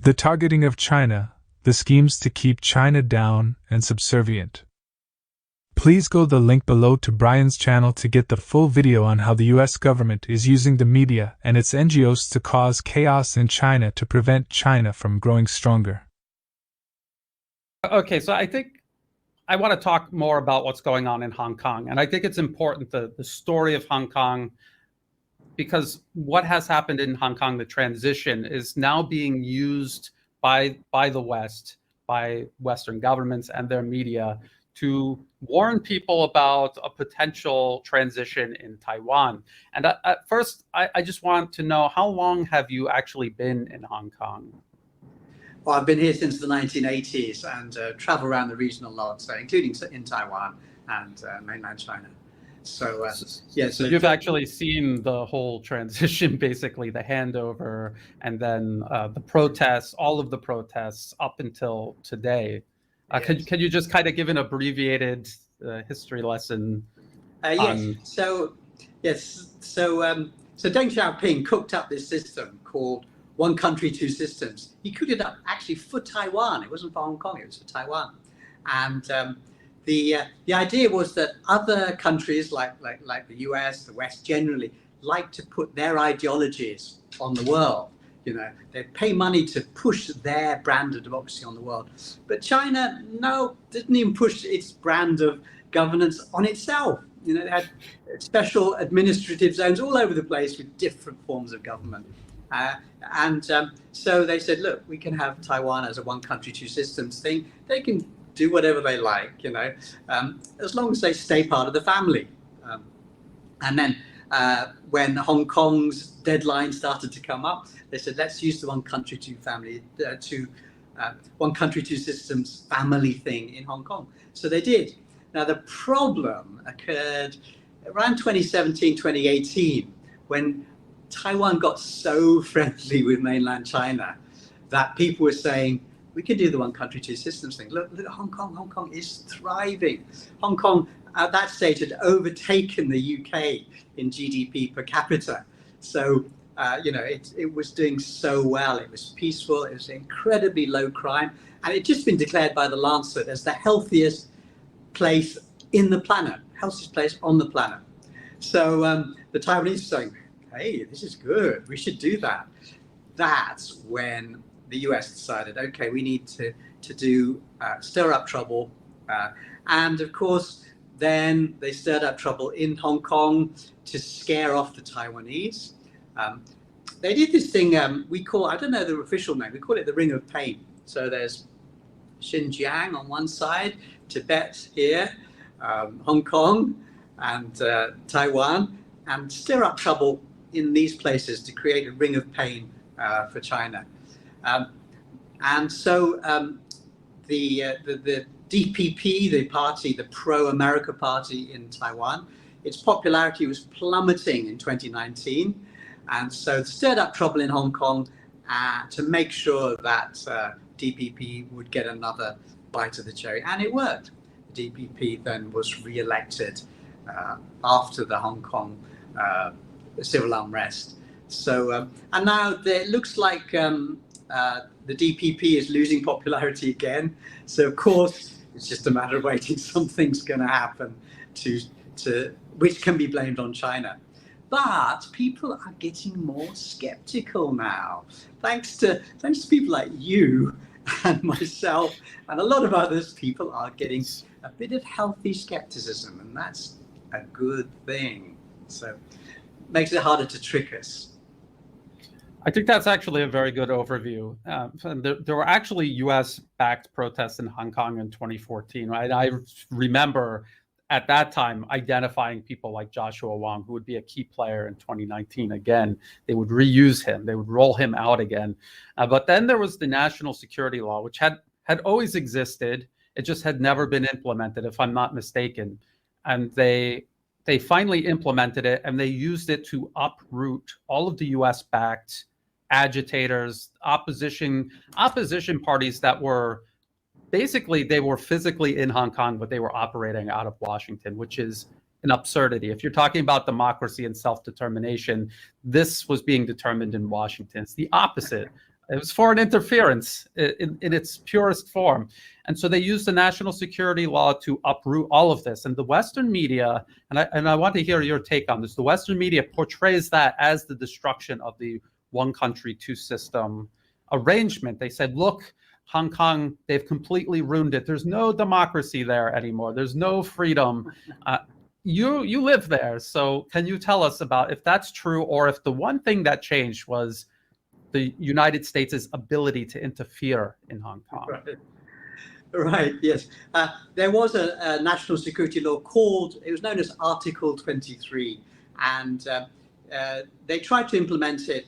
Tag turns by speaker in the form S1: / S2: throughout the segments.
S1: The targeting of China, the schemes to keep China down and subservient. Please go the link below to Brian's channel to get the full video on how the US government is using the media and its NGOs to cause chaos in China to prevent China from growing stronger.
S2: Okay, so I think I want to talk more about what's going on in Hong Kong. And I think it's important, the story of Hong Kong, because what has happened in Hong Kong, the transition, is now being used by the West, by Western governments and their media, to warn people about a potential transition in Taiwan. And at first, I just want to know, how long have you actually been in Hong Kong?
S3: Well, I've been here since the 1980s and travel around the region a lot, so including in Taiwan and mainland China. So, yeah.
S2: So you've actually seen the whole transition, basically the handover, and then the protests, all of the protests up until today. Yes. Can you just kind of give an abbreviated history lesson?
S3: Yes. So Deng Xiaoping cooked up this system called One Country, Two Systems. He cooked it up actually for Taiwan. It wasn't for Hong Kong, it was for Taiwan. And the idea was that other countries like the US, the West generally, like to put their ideologies on the world. You know, they pay money to push their brand of democracy on the world. But China, no, didn't even push its brand of governance on itself. You know, they had special administrative zones all over the place with different forms of government. So they said, look, we can have Taiwan as a one country, two systems thing. They can do whatever they like, you know, as long as they stay part of the family. And then when Hong Kong's deadline started to come up, they said, let's use the one country, one country, two systems family thing in Hong Kong. So they did. Now, the problem occurred around 2017, 2018, when Taiwan got so friendly with mainland China that people were saying, we can do the one country, two systems thing. Look at Hong Kong. Hong Kong is thriving. Hong Kong, at that stage, had overtaken the UK in GDP per capita. So, you know, it was doing so well. It was peaceful. It was incredibly low crime. And it just been declared by the Lancet as the healthiest place in the planet, healthiest place on the planet. So the Taiwanese are saying, hey, this is good. We should do that. That's when the US decided, okay, we need to stir up trouble. And of course, then they stirred up trouble in Hong Kong to scare off the Taiwanese. They did this thing we call, I don't know the official name, we call it the Ring of Pain. So there's Xinjiang on one side, Tibet here, Hong Kong and Taiwan, and stir up trouble in these places to create a ring of pain for China. And so the DPP, the party, the pro-America party in Taiwan, its popularity was plummeting in 2019. And so it stirred up trouble in Hong Kong to make sure that DPP would get another bite of the cherry. And it worked. The DPP then was re-elected after the Hong Kong civil unrest. So, and now it looks like the DPP is losing popularity again. So, of course, it's just a matter of waiting. Something's going to happen which can be blamed on China. But people are getting more skeptical now, thanks to people like you and myself and a lot of others. People are getting a bit of healthy skepticism, and that's a good thing. So it makes it harder to trick us.
S2: I think that's actually a very good overview. There were actually US-backed protests in Hong Kong in 2014, right? I remember at that time identifying people like Joshua Wong, who would be a key player in 2019. Again, they would reuse him. They would roll him out again. But then there was the national security law, which had always existed. It just had never been implemented, if I'm not mistaken. And they finally implemented it, and they used it to uproot all of the US-backed agitators, opposition parties that were basically, they were physically in Hong Kong, but they were operating out of Washington, which is an absurdity. If you're talking about democracy and self-determination, this was being determined in Washington. It's the opposite It was foreign interference in its purest form. And so they used the national security law to uproot all of this. And the Western media, and I want to hear your take on this, the Western media portrays that as the destruction of the one country, two system arrangement. They said, look, Hong Kong, they've completely ruined it. There's no democracy there anymore. There's no freedom. You live there. So can you tell us about if that's true, or if the one thing that changed was the United States' ability to interfere in Hong Kong?
S3: Right, yes. There was a national security law called, it was known as Article 23, and they tried to implement it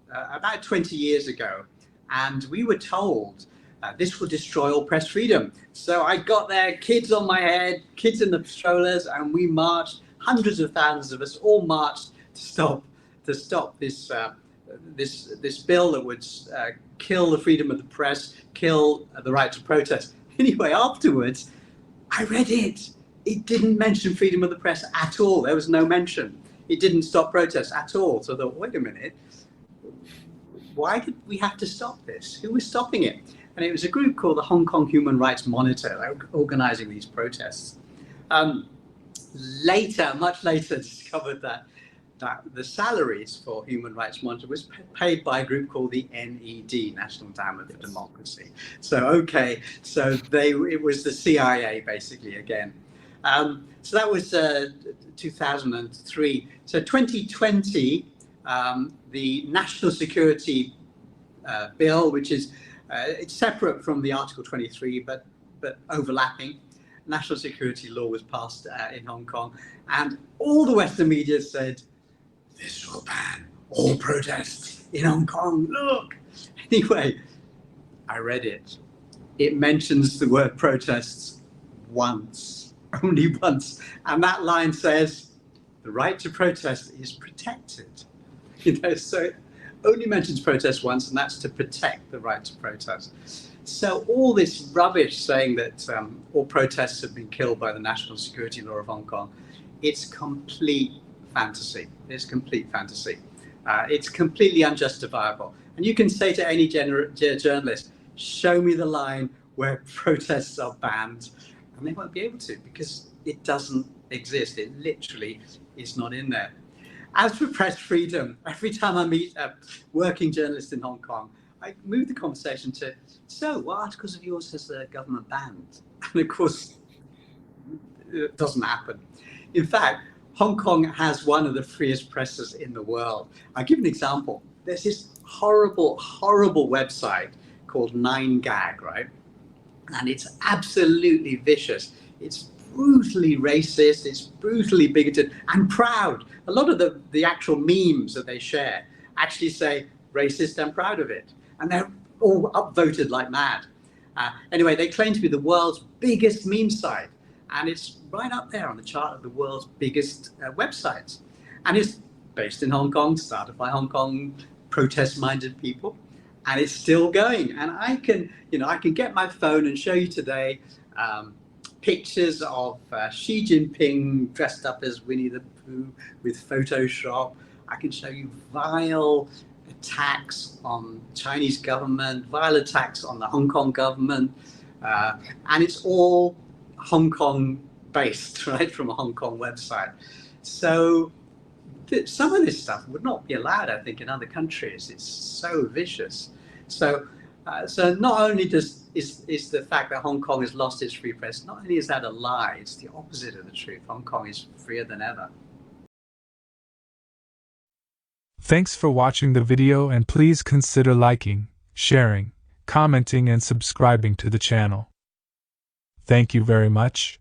S3: about 20 years ago, and we were told this will destroy all press freedom. So I got there, kids on my head, kids in the strollers, and we marched, hundreds of thousands of us all marched to stop this this bill that would kill the freedom of the press, kill the right to protest. Anyway, afterwards, I read it. It didn't mention freedom of the press at all. There was no mention. It didn't stop protests at all. So I thought, wait a minute, why did we have to stop this? Who was stopping it? And it was a group called the Hong Kong Human Rights Monitor, organizing these protests. Much later, discovered that the salaries for Human Rights Monitor was paid by a group called the NED, National Endowment for Democracy. So, okay, so it was the CIA basically again. So that was 2003. So 2020, the National Security Bill, which is it's separate from the Article 23, but overlapping. National security law was passed in Hong Kong, and all the Western media said, this will ban all protests in Hong Kong, look. Anyway, I read it. It mentions the word protests once, only once. And that line says, the right to protest is protected. So it only mentions protest once, and that's to protect the right to protest. So all this rubbish saying that all protests have been killed by the national security law of Hong Kong, it's complete fantasy. It's complete fantasy. It's completely unjustifiable. And you can say to any journalist, show me the line where protests are banned, and they won't be able to, because it doesn't exist. It literally is not in there. As for press freedom, every time I meet a working journalist in Hong Kong, I move the conversation to, so what articles of yours has the government banned? And of course, it doesn't happen. In fact, Hong Kong has one of the freest presses in the world. I'll give an example. There's this horrible, horrible website called 9gag, right? And it's absolutely vicious. It's brutally racist, it's brutally bigoted and proud. A lot of the actual memes that they share actually say racist and proud of it. And they're all upvoted like mad. Anyway, they claim to be the world's biggest meme site. And it's right up there on the chart of the world's biggest websites. And it's based in Hong Kong, started by Hong Kong protest-minded people. And it's still going. And I can get my phone and show you today pictures of Xi Jinping dressed up as Winnie the Pooh with Photoshop. I can show you vile attacks on Chinese government, vile attacks on the Hong Kong government. And it's all Hong Kong based, right, from a Hong Kong website. So some of this stuff would not be allowed, I think, in other countries. It's so vicious. So not only is the fact that Hong Kong has lost its free press, not only is that a lie, it's the opposite of the truth. Hong Kong is freer than ever.
S1: Thanks for watching the video, and please consider liking, sharing, commenting and subscribing to the channel. Thank you very much.